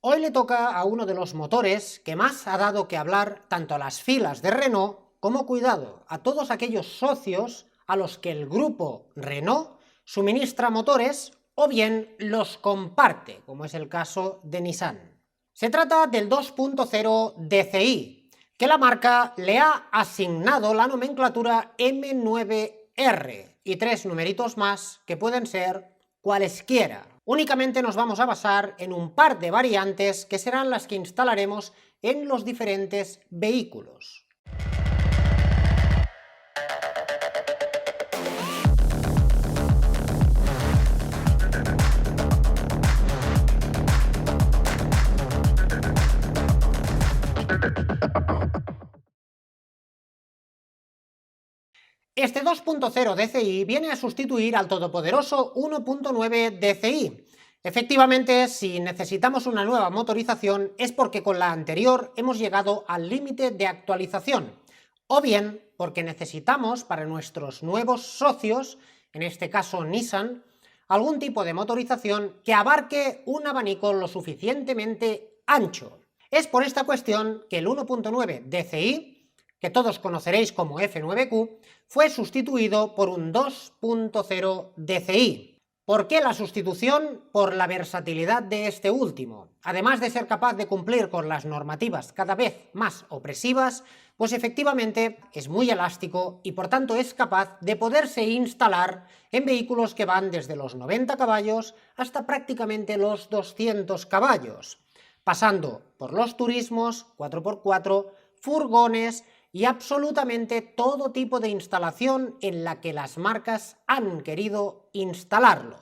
Hoy le toca a uno de los motores que más ha dado que hablar tanto a las filas de Renault como, cuidado, a todos aquellos socios a los que el grupo Renault suministra motores o bien los comparte, como es el caso de Nissan. Se trata del 2.0 DCi, que la marca le ha asignado la nomenclatura M9R y 3 numeritos más que pueden ser cualesquiera. Únicamente nos vamos a basar en un par de variantes que serán las que instalaremos en los diferentes vehículos. Este 2.0 DCi viene a sustituir al todopoderoso 1.9 DCi. Efectivamente, si necesitamos una nueva motorización es porque con la anterior hemos llegado al límite de actualización, o bien porque necesitamos para nuestros nuevos socios, en este caso Nissan, algún tipo de motorización que abarque un abanico lo suficientemente ancho. Es por esta cuestión que el 1.9 DCi, que todos conoceréis como F9Q, fue sustituido por un 2.0 DCi. ¿Por qué la sustitución? Por la versatilidad de este último. Además de ser capaz de cumplir con las normativas cada vez más opresivas, pues efectivamente es muy elástico y por tanto es capaz de poderse instalar en vehículos que van desde los 90 caballos hasta prácticamente los 200 caballos, pasando por los turismos, 4x4, furgones y absolutamente todo tipo de instalación en la que las marcas han querido instalarlo.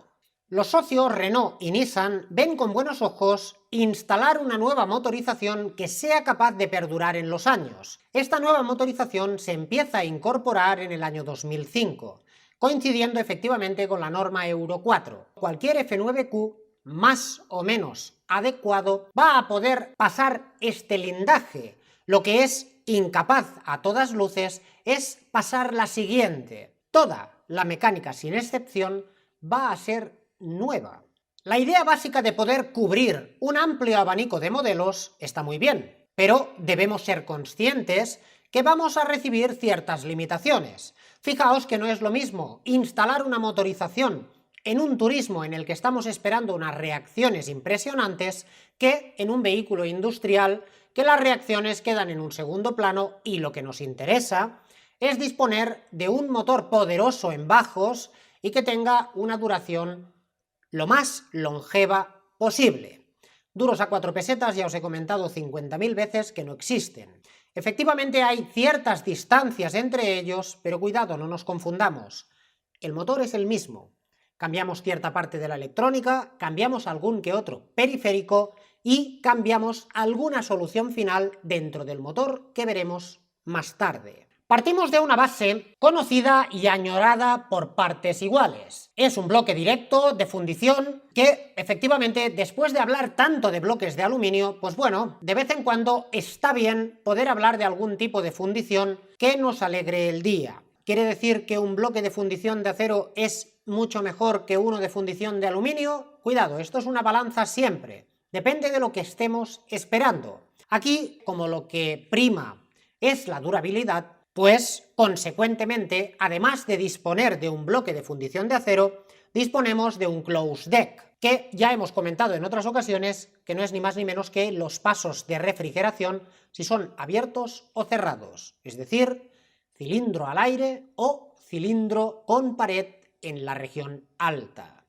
Los socios Renault y Nissan ven con buenos ojos instalar una nueva motorización que sea capaz de perdurar en los años. Esta nueva motorización se empieza a incorporar en el año 2005, coincidiendo efectivamente con la norma Euro 4. Cualquier F9Q más o menos adecuado va a poder pasar este lindaje. Lo que es incapaz a todas luces es pasar la siguiente. Toda la mecánica, sin excepción, va a ser nueva. La idea básica de poder cubrir un amplio abanico de modelos está muy bien, pero debemos ser conscientes que vamos a recibir ciertas limitaciones. Fijaos que no es lo mismo instalar una motorización en un turismo en el que estamos esperando unas reacciones impresionantes que en un vehículo industrial, que las reacciones quedan en un segundo plano y lo que nos interesa es disponer de un motor poderoso en bajos y que tenga una duración lo más longeva posible. Duros a 4 pesetas ya os he comentado 50.000 veces que no existen. Efectivamente hay ciertas distancias entre ellos, pero cuidado, no nos confundamos. El motor es el mismo. Cambiamos cierta parte de la electrónica, cambiamos algún que otro periférico y cambiamos alguna solución final dentro del motor que veremos más tarde. Partimos de una base conocida y añorada por partes iguales. Es un bloque directo de fundición que, efectivamente, después de hablar tanto de bloques de aluminio, pues bueno, de vez en cuando está bien poder hablar de algún tipo de fundición que nos alegre el día. ¿Quiere decir que un bloque de fundición de acero es mucho mejor que uno de fundición de aluminio? Cuidado, esto es una balanza siempre. Depende de lo que estemos esperando. Aquí, como lo que prima es la durabilidad, pues, consecuentemente, además de disponer de un bloque de fundición de acero, disponemos de un closed deck, que ya hemos comentado en otras ocasiones que no es ni más ni menos que los pasos de refrigeración si son abiertos o cerrados, es decir, cilindro al aire o cilindro con pared en la región alta.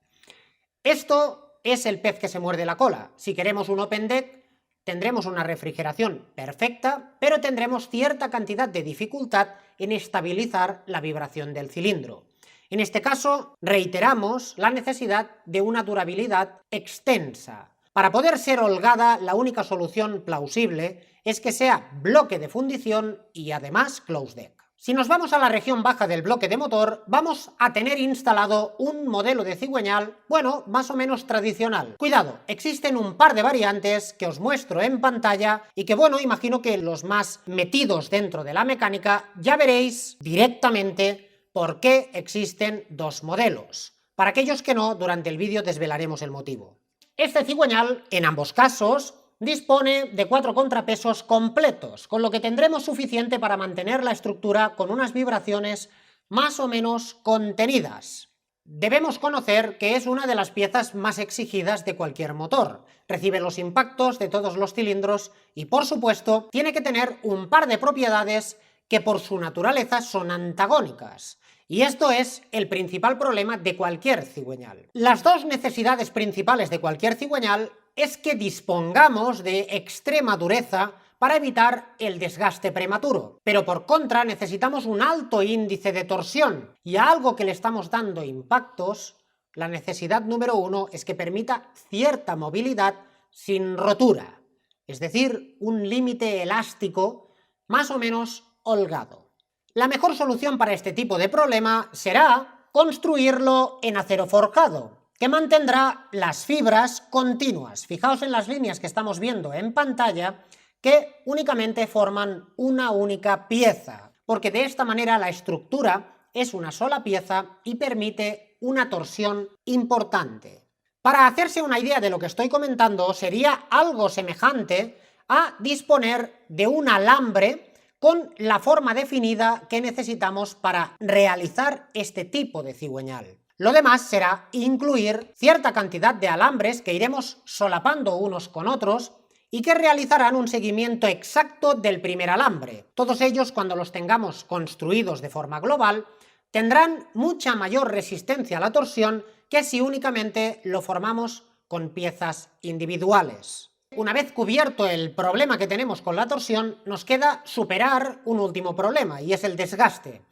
Esto es el pez que se muerde la cola. Si queremos un open deck, tendremos una refrigeración perfecta, pero tendremos cierta cantidad de dificultad en estabilizar la vibración del cilindro. En este caso, reiteramos la necesidad de una durabilidad extensa. Para poder ser holgada, la única solución plausible es que sea bloque de fundición y además closed deck. Si nos vamos a la región baja del bloque de motor, vamos a tener instalado un modelo de cigüeñal, bueno, más o menos tradicional. Cuidado, existen un par de variantes que os muestro en pantalla y que, bueno, imagino que los más metidos dentro de la mecánica ya veréis directamente por qué existen dos modelos. Para aquellos que no, durante el vídeo desvelaremos el motivo. Este cigüeñal, en ambos casos, dispone de 4 contrapesos completos, con lo que tendremos suficiente para mantener la estructura con unas vibraciones más o menos contenidas. Debemos conocer que es una de las piezas más exigidas de cualquier motor. Recibe los impactos de todos los cilindros y, por supuesto, tiene que tener un par de propiedades que por su naturaleza son antagónicas. Y esto es el principal problema de cualquier cigüeñal. Las dos necesidades principales de cualquier cigüeñal es que dispongamos de extrema dureza para evitar el desgaste prematuro. Pero por contra necesitamos un alto índice de torsión, y a algo que le estamos dando impactos, la necesidad número 1 es que permita cierta movilidad sin rotura, es decir, un límite elástico más o menos holgado. La mejor solución para este tipo de problema será construirlo en acero forjado, que mantendrá las fibras continuas. Fijaos en las líneas que estamos viendo en pantalla, que únicamente forman una única pieza, porque de esta manera la estructura es una sola pieza y permite una torsión importante. Para hacerse una idea de lo que estoy comentando, sería algo semejante a disponer de un alambre con la forma definida que necesitamos para realizar este tipo de cigüeñal. Lo demás será incluir cierta cantidad de alambres que iremos solapando unos con otros y que realizarán un seguimiento exacto del primer alambre. Todos ellos, cuando los tengamos construidos de forma global, tendrán mucha mayor resistencia a la torsión que si únicamente lo formamos con piezas individuales. Una vez cubierto el problema que tenemos con la torsión, nos queda superar un último problema, y es el desgaste.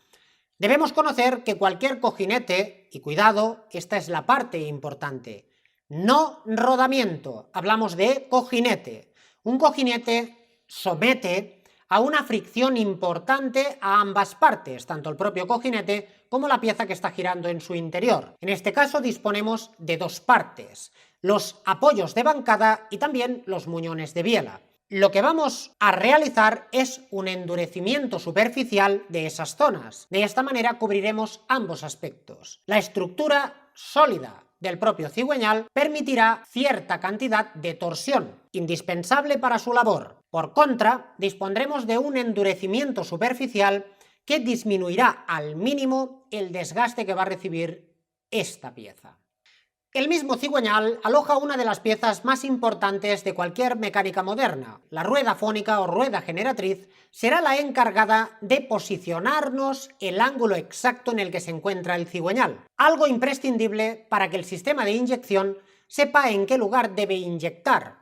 Debemos conocer que cualquier cojinete, y cuidado, esta es la parte importante, no rodamiento, hablamos de cojinete. Un cojinete somete a una fricción importante a ambas partes, tanto el propio cojinete como la pieza que está girando en su interior. En este caso disponemos de dos partes, los apoyos de bancada y también los muñones de biela. Lo que vamos a realizar es un endurecimiento superficial de esas zonas. De esta manera cubriremos ambos aspectos. La estructura sólida del propio cigüeñal permitirá cierta cantidad de torsión, indispensable para su labor. Por contra, dispondremos de un endurecimiento superficial que disminuirá al mínimo el desgaste que va a recibir esta pieza. El mismo cigüeñal aloja una de las piezas más importantes de cualquier mecánica moderna. La rueda fónica o rueda generatriz será la encargada de posicionarnos el ángulo exacto en el que se encuentra el cigüeñal, algo imprescindible para que el sistema de inyección sepa en qué lugar debe inyectar.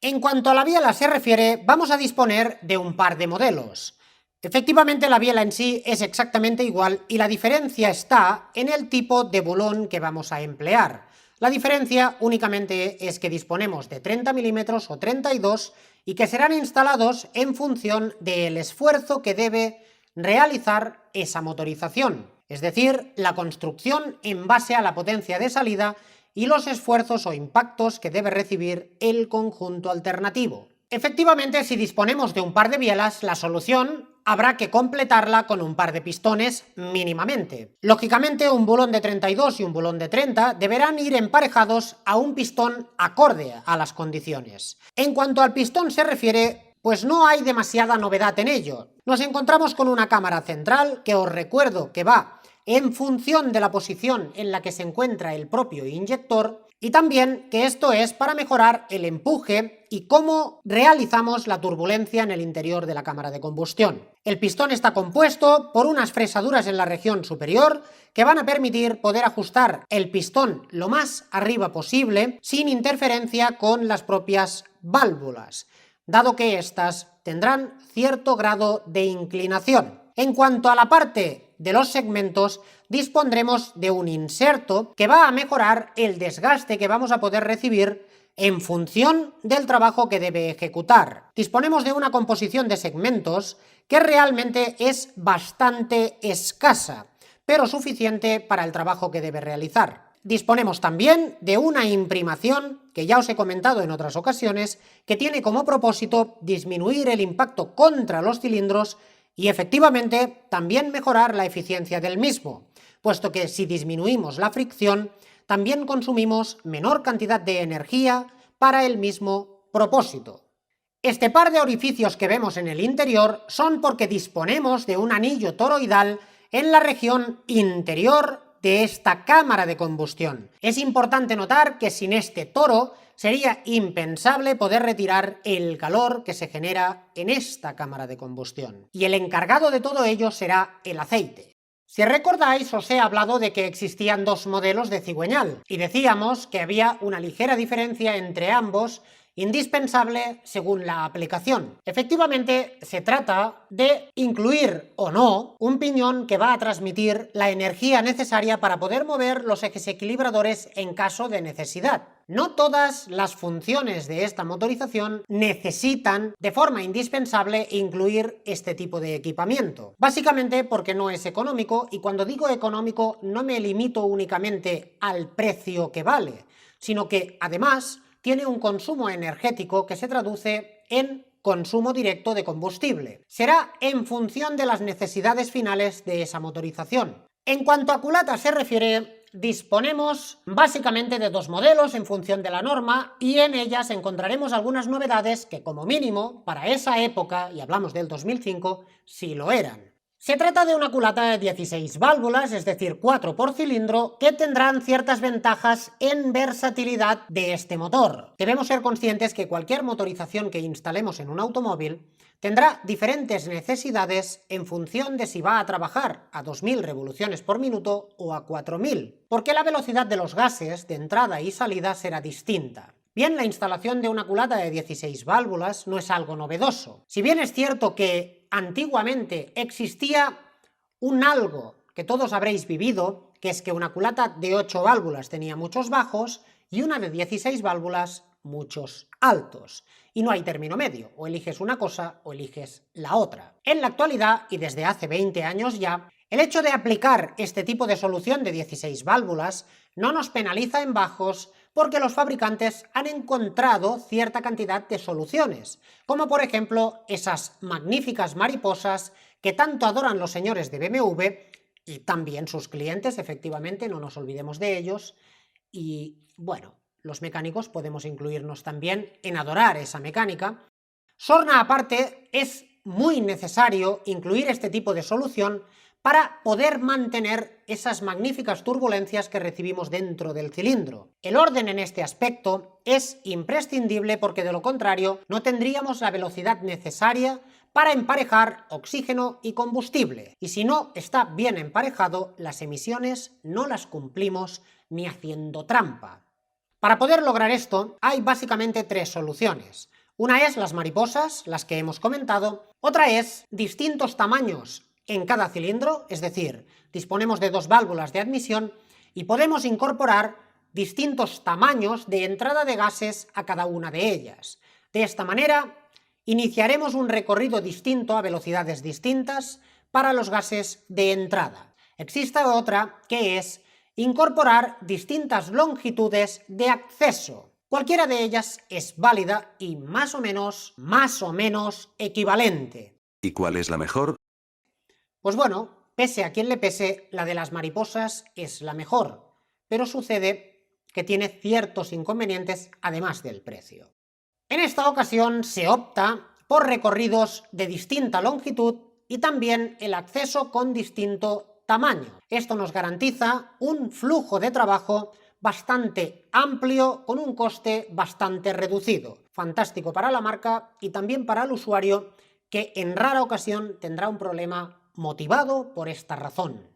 En cuanto a la biela se refiere, vamos a disponer de un par de modelos. Efectivamente, la biela en sí es exactamente igual y la diferencia está en el tipo de bulón que vamos a emplear. La diferencia únicamente es que disponemos de 30 milímetros o 32 y que serán instalados en función del esfuerzo que debe realizar esa motorización, es decir, la construcción en base a la potencia de salida y los esfuerzos o impactos que debe recibir el conjunto alternativo. Efectivamente, si disponemos de un par de bielas, la solución habrá que completarla con un par de pistones mínimamente. Lógicamente, un bulón de 32 y un bulón de 30 deberán ir emparejados a un pistón acorde a las condiciones. En cuanto al pistón se refiere, pues no hay demasiada novedad en ello. Nos encontramos con una cámara central que os recuerdo que va en función de la posición en la que se encuentra el propio inyector, y también que esto es para mejorar el empuje y cómo realizamos la turbulencia en el interior de la cámara de combustión. El pistón está compuesto por unas fresaduras en la región superior que van a permitir poder ajustar el pistón lo más arriba posible sin interferencia con las propias válvulas, dado que éstas tendrán cierto grado de inclinación. En cuanto a la parte de los segmentos, dispondremos de un inserto que va a mejorar el desgaste que vamos a poder recibir en función del trabajo que debe ejecutar. Disponemos de una composición de segmentos que realmente es bastante escasa, pero suficiente para el trabajo que debe realizar. Disponemos también de una imprimación, que ya os he comentado en otras ocasiones, que tiene como propósito disminuir el impacto contra los cilindros y efectivamente también mejorar la eficiencia del mismo, puesto que si disminuimos la fricción, también consumimos menor cantidad de energía para el mismo propósito. Este par de orificios que vemos en el interior son porque disponemos de un anillo toroidal en la región interior de esta cámara de combustión. Es importante notar que sin este toro sería impensable poder retirar el calor que se genera en esta cámara de combustión. Y el encargado de todo ello será el aceite. Si recordáis, os he hablado de que existían dos modelos de cigüeñal, y decíamos que había una ligera diferencia entre ambos, indispensable según la aplicación. Efectivamente, se trata de incluir o no un piñón que va a transmitir la energía necesaria para poder mover los ejes equilibradores en caso de necesidad. No todas las funciones de esta motorización necesitan de forma indispensable incluir este tipo de equipamiento. Básicamente porque no es económico, y cuando digo económico no me limito únicamente al precio que vale, sino que además tiene un consumo energético que se traduce en consumo directo de combustible. Será en función de las necesidades finales de esa motorización. En cuanto a culata se refiere, disponemos básicamente de dos modelos en función de la norma, y en ellas encontraremos algunas novedades que, como mínimo, para esa época, y hablamos del 2005, sí lo eran. Se trata de una culata de 16 válvulas, es decir, 4 por cilindro, que tendrán ciertas ventajas en versatilidad de este motor. Debemos ser conscientes que cualquier motorización que instalemos en un automóvil tendrá diferentes necesidades en función de si va a trabajar a 2000 revoluciones por minuto o a 4000, porque la velocidad de los gases de entrada y salida será distinta. Bien, la instalación de una culata de 16 válvulas no es algo novedoso. Si bien es cierto que antiguamente existía un algo que todos habréis vivido, que es que una culata de 8 válvulas tenía muchos bajos y una de 16 válvulas muchos altos. Y no hay término medio, o eliges una cosa o eliges la otra. En la actualidad, y desde hace 20 años ya, el hecho de aplicar este tipo de solución de 16 válvulas no nos penaliza en bajos, porque los fabricantes han encontrado cierta cantidad de soluciones, como por ejemplo esas magníficas mariposas que tanto adoran los señores de BMW y también sus clientes, efectivamente, no nos olvidemos de ellos, y bueno, los mecánicos podemos incluirnos también en adorar esa mecánica. Sorna aparte, es muy necesario incluir este tipo de solución para poder mantener esas magníficas turbulencias que recibimos dentro del cilindro. El orden en este aspecto es imprescindible, porque de lo contrario no tendríamos la velocidad necesaria para emparejar oxígeno y combustible, y si no está bien emparejado, las emisiones no las cumplimos ni haciendo trampa. Para poder lograr esto hay básicamente tres soluciones. Una es las mariposas, las que hemos comentado, otra es distintos tamaños en cada cilindro, es decir, disponemos de dos válvulas de admisión y podemos incorporar distintos tamaños de entrada de gases a cada una de ellas. De esta manera, iniciaremos un recorrido distinto a velocidades distintas para los gases de entrada. Existe otra, que es incorporar distintas longitudes de acceso. Cualquiera de ellas es válida y más o menos equivalente. ¿Y cuál es la mejor? Pues bueno, pese a quien le pese, la de las mariposas es la mejor, pero sucede que tiene ciertos inconvenientes además del precio. En esta ocasión se opta por recorridos de distinta longitud y también el acceso con distinto tamaño. Esto nos garantiza un flujo de trabajo bastante amplio con un coste bastante reducido. Fantástico para la marca y también para el usuario, que en rara ocasión tendrá un problema motivado por esta razón.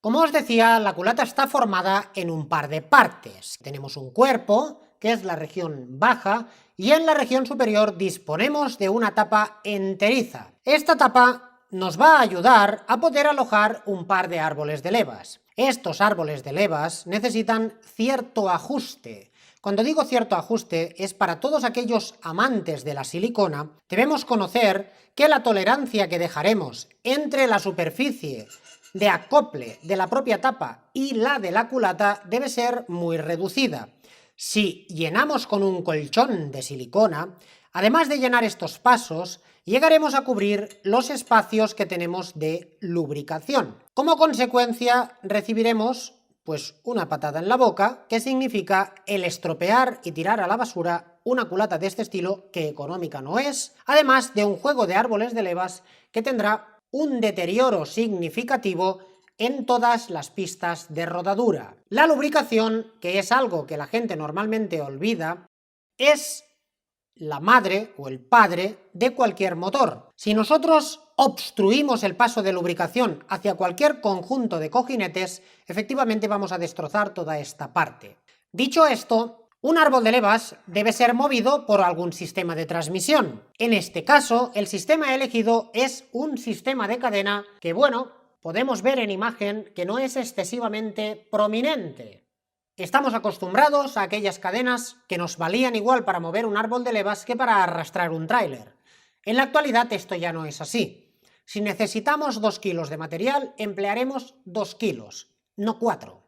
Como os decía, la culata está formada en un par de partes. Tenemos un cuerpo, que es la región baja, y en la región superior disponemos de una tapa enteriza. Esta tapa nos va a ayudar a poder alojar un par de árboles de levas. Estos árboles de levas necesitan cierto ajuste. Cuando digo cierto ajuste, es para todos aquellos amantes de la silicona. Debemos conocer que la tolerancia que dejaremos entre la superficie de acople de la propia tapa y la de la culata debe ser muy reducida. Si llenamos con un colchón de silicona, además de llenar estos pasos, llegaremos a cubrir los espacios que tenemos de lubricación. Como consecuencia, recibiremos pues una patada en la boca, que significa el estropear y tirar a la basura una culata de este estilo, que económica no es, además de un juego de árboles de levas que tendrá un deterioro significativo en todas las pistas de rodadura. La lubricación, que es algo que la gente normalmente olvida, es la madre o el padre de cualquier motor. Si nosotros obstruimos el paso de lubricación hacia cualquier conjunto de cojinetes, efectivamente vamos a destrozar toda esta parte. Dicho esto, un árbol de levas debe ser movido por algún sistema de transmisión. En este caso, el sistema elegido es un sistema de cadena que, bueno, podemos ver en imagen que no es excesivamente prominente. Estamos acostumbrados a aquellas cadenas que nos valían igual para mover un árbol de levas que para arrastrar un tráiler. En la actualidad esto ya no es así. Si necesitamos 2 kilos de material, emplearemos 2 kilos, no 4.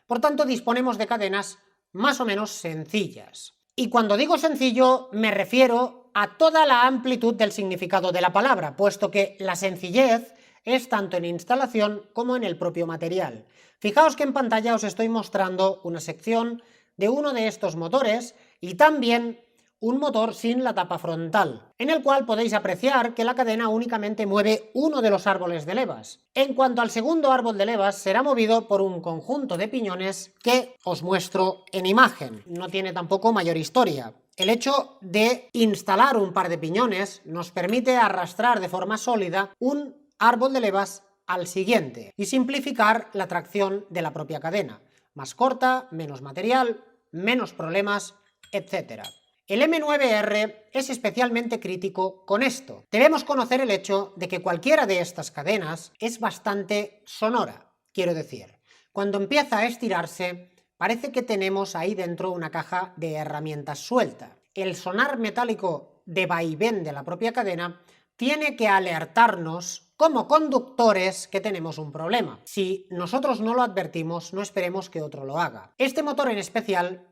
Por tanto, disponemos de cadenas más o menos sencillas. Y cuando digo sencillo, me refiero a toda la amplitud del significado de la palabra, puesto que la sencillez es tanto en instalación como en el propio material. Fijaos que en pantalla os estoy mostrando una sección de uno de estos motores y también un motor sin la tapa frontal, en el cual podéis apreciar que la cadena únicamente mueve uno de los árboles de levas. En cuanto al segundo árbol de levas, será movido por un conjunto de piñones que os muestro en imagen. No tiene tampoco mayor historia. El hecho de instalar un par de piñones nos permite arrastrar de forma sólida un árbol de levas al siguiente y simplificar la tracción de la propia cadena. Más corta, menos material, menos problemas, etc. El M9R es especialmente crítico con esto. Debemos conocer el hecho de que cualquiera de estas cadenas es bastante sonora. Quiero decir, cuando empieza a estirarse, parece que tenemos ahí dentro una caja de herramientas suelta. El sonar metálico de vaivén de la propia cadena tiene que alertarnos como conductores que tenemos un problema. Si nosotros no lo advertimos, no esperemos que otro lo haga. Este motor en especial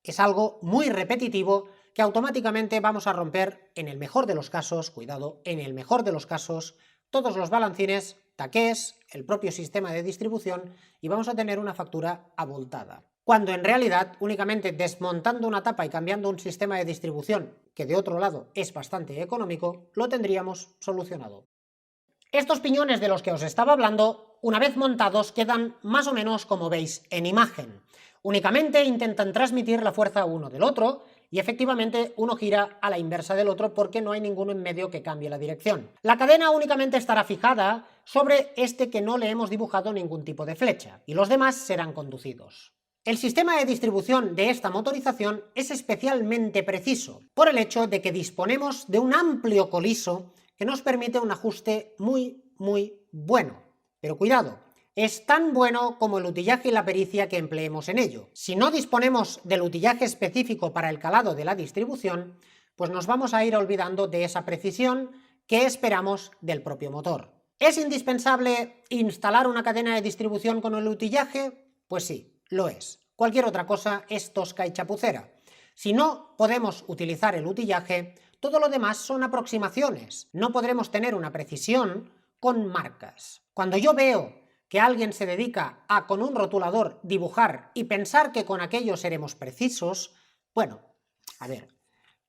es algo muy repetitivo que automáticamente vamos a romper, en el mejor de los casos, cuidado, en el mejor de los casos, todos los balancines, taqués, el propio sistema de distribución, y vamos a tener una factura abultada. Cuando en realidad, únicamente desmontando una tapa y cambiando un sistema de distribución, que de otro lado es bastante económico, lo tendríamos solucionado. Estos piñones de los que os estaba hablando, una vez montados, quedan más o menos como veis en imagen. Únicamente intentan transmitir la fuerza uno del otro y efectivamente uno gira a la inversa del otro porque no hay ninguno en medio que cambie la dirección. La cadena únicamente estará fijada sobre este que no le hemos dibujado ningún tipo de flecha y los demás serán conducidos. El sistema de distribución de esta motorización es especialmente preciso por el hecho de que disponemos de un amplio coliso que nos permite un ajuste muy bueno. Pero cuidado, es tan bueno como el utillaje y la pericia que empleemos en ello. Si no disponemos del utillaje específico para el calado de la distribución, pues nos vamos a ir olvidando de esa precisión que esperamos del propio motor. ¿Es indispensable instalar una cadena de distribución con el utillaje? Pues sí, lo es. Cualquier otra cosa es tosca y chapucera. Si no podemos utilizar el utillaje, todo lo demás son aproximaciones. No podremos tener una precisión con marcas. Cuando yo veo que alguien se dedica a, con un rotulador, dibujar y pensar que con aquello seremos precisos, bueno, a ver,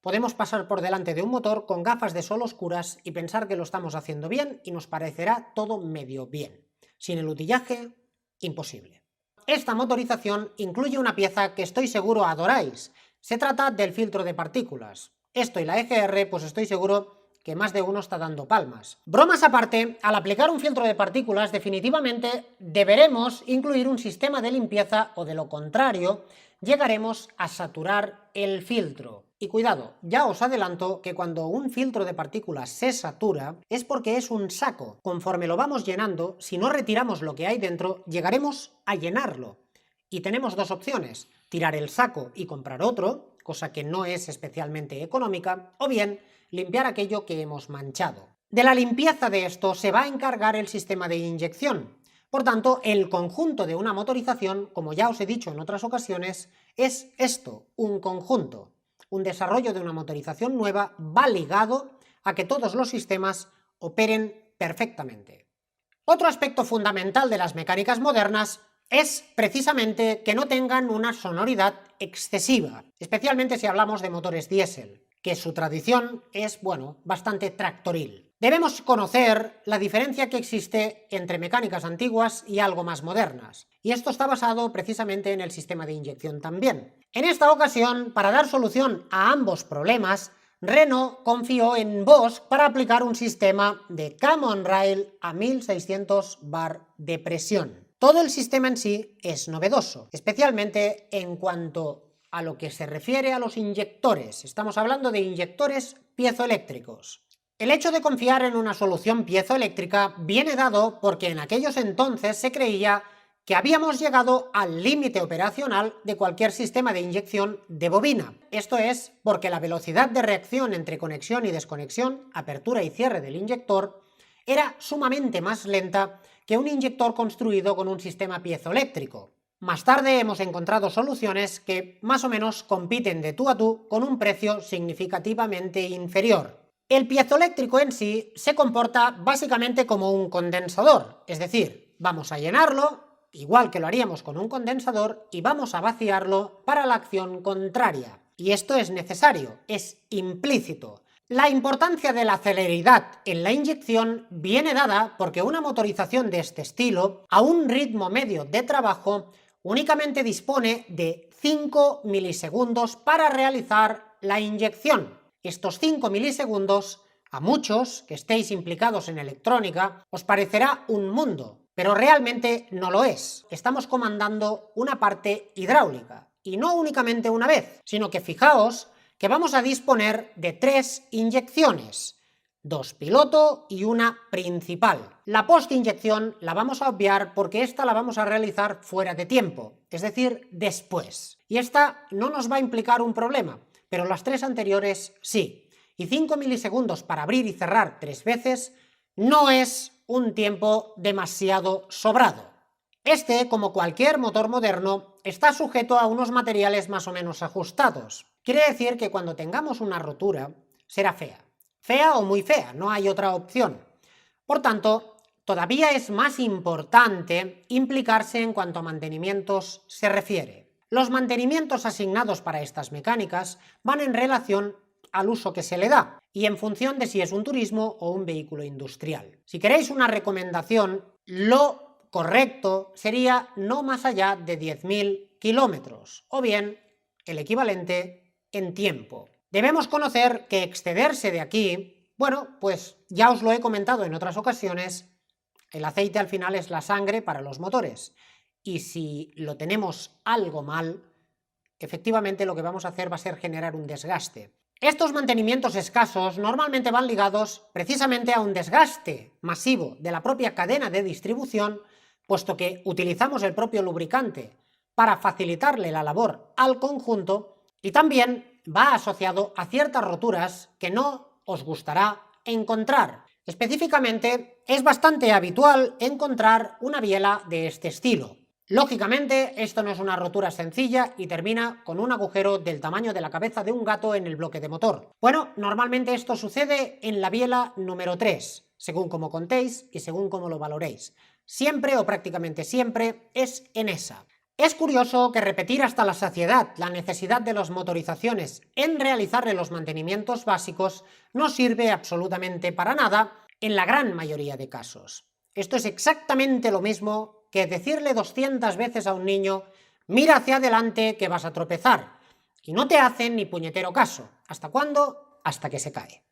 podemos pasar por delante de un motor con gafas de sol oscuras y pensar que lo estamos haciendo bien y nos parecerá todo medio bien. Sin el utillaje, imposible. Esta motorización incluye una pieza que estoy seguro adoráis. Se trata del filtro de partículas. Esto y la EGR, pues estoy seguro que más de uno está dando palmas. Bromas aparte, al aplicar un filtro de partículas definitivamente deberemos incluir un sistema de limpieza o de lo contrario llegaremos a saturar el filtro. Y cuidado, ya os adelanto que cuando un filtro de partículas se satura es porque es un saco. Conforme lo vamos llenando, si no retiramos lo que hay dentro, llegaremos a llenarlo. Y tenemos dos opciones, tirar el saco y comprar otro, cosa que no es especialmente económica, o bien limpiar aquello que hemos manchado. De la limpieza de esto se va a encargar el sistema de inyección. Por tanto, el conjunto de una motorización, como ya os he dicho en otras ocasiones, es esto, un conjunto. Un desarrollo de una motorización nueva va ligado a que todos los sistemas operen perfectamente. Otro aspecto fundamental de las mecánicas modernas es precisamente que no tengan una sonoridad excesiva, especialmente si hablamos de motores diésel, que su tradición es, bueno, bastante tractoril. Debemos conocer la diferencia que existe entre mecánicas antiguas y algo más modernas, y esto está basado precisamente en el sistema de inyección también. En esta ocasión, para dar solución a ambos problemas, Renault confió en Bosch para aplicar un sistema de cam on rail a 1600 bar de presión. Todo el sistema en sí es novedoso, especialmente en cuanto a lo que se refiere a los inyectores. Estamos hablando de inyectores piezoeléctricos. El hecho de confiar en una solución piezoeléctrica viene dado porque en aquellos entonces se creía que habíamos llegado al límite operacional de cualquier sistema de inyección de bobina. Esto es porque la velocidad de reacción entre conexión y desconexión, apertura y cierre del inyector, era sumamente más lenta que un inyector construido con un sistema piezoeléctrico. Más tarde hemos encontrado soluciones que más o menos compiten de tú a tú con un precio significativamente inferior. El piezoeléctrico en sí se comporta básicamente como un condensador, es decir, vamos a llenarlo, igual que lo haríamos con un condensador, y vamos a vaciarlo para la acción contraria. Y esto es necesario, es implícito. La importancia de la celeridad en la inyección viene dada porque una motorización de este estilo, a un ritmo medio de trabajo, únicamente dispone de 5 milisegundos para realizar la inyección. Estos 5 milisegundos, a muchos que estéis implicados en electrónica, os parecerá un mundo, pero realmente no lo es. Estamos comandando una parte hidráulica, y no únicamente una vez, sino que fijaos que vamos a disponer de 3 inyecciones, 2 piloto y una principal. La post-inyección la vamos a obviar porque esta la vamos a realizar fuera de tiempo, es decir, después. Y esta no nos va a implicar un problema, pero las 3 anteriores sí. Y 5 milisegundos para abrir y cerrar 3 veces no es un tiempo demasiado sobrado. Este, como cualquier motor moderno, está sujeto a unos materiales más o menos ajustados. Quiere decir que cuando tengamos una rotura, será fea. Fea o muy fea, no hay otra opción. Por tanto, todavía es más importante implicarse en cuanto a mantenimientos se refiere. Los mantenimientos asignados para estas mecánicas van en relación al uso que se le da y en función de si es un turismo o un vehículo industrial. Si queréis una recomendación, lo correcto sería no más allá de 10.000 kilómetros, o bien el equivalente en tiempo. Debemos conocer que excederse de aquí, bueno, pues ya os lo he comentado en otras ocasiones, el aceite al final es la sangre para los motores, y si lo tenemos algo mal, efectivamente lo que vamos a hacer va a ser generar un desgaste. Estos mantenimientos escasos normalmente van ligados precisamente a un desgaste masivo de la propia cadena de distribución, puesto que utilizamos el propio lubricante para facilitarle la labor al conjunto, y también va asociado a ciertas roturas que no os gustará encontrar. Específicamente, es bastante habitual encontrar una biela de este estilo. Lógicamente, esto no es una rotura sencilla y termina con un agujero del tamaño de la cabeza de un gato en el bloque de motor. Bueno, normalmente esto sucede en la biela número 3, según como contéis y según como lo valoréis. Siempre o prácticamente siempre es en esa. Es curioso que repetir hasta la saciedad la necesidad de las motorizaciones en realizarle los mantenimientos básicos no sirve absolutamente para nada en la gran mayoría de casos. Esto es exactamente lo mismo que decirle 200 veces a un niño: mira hacia adelante que vas a tropezar, y no te hacen ni puñetero caso. ¿Hasta cuándo? Hasta que se cae.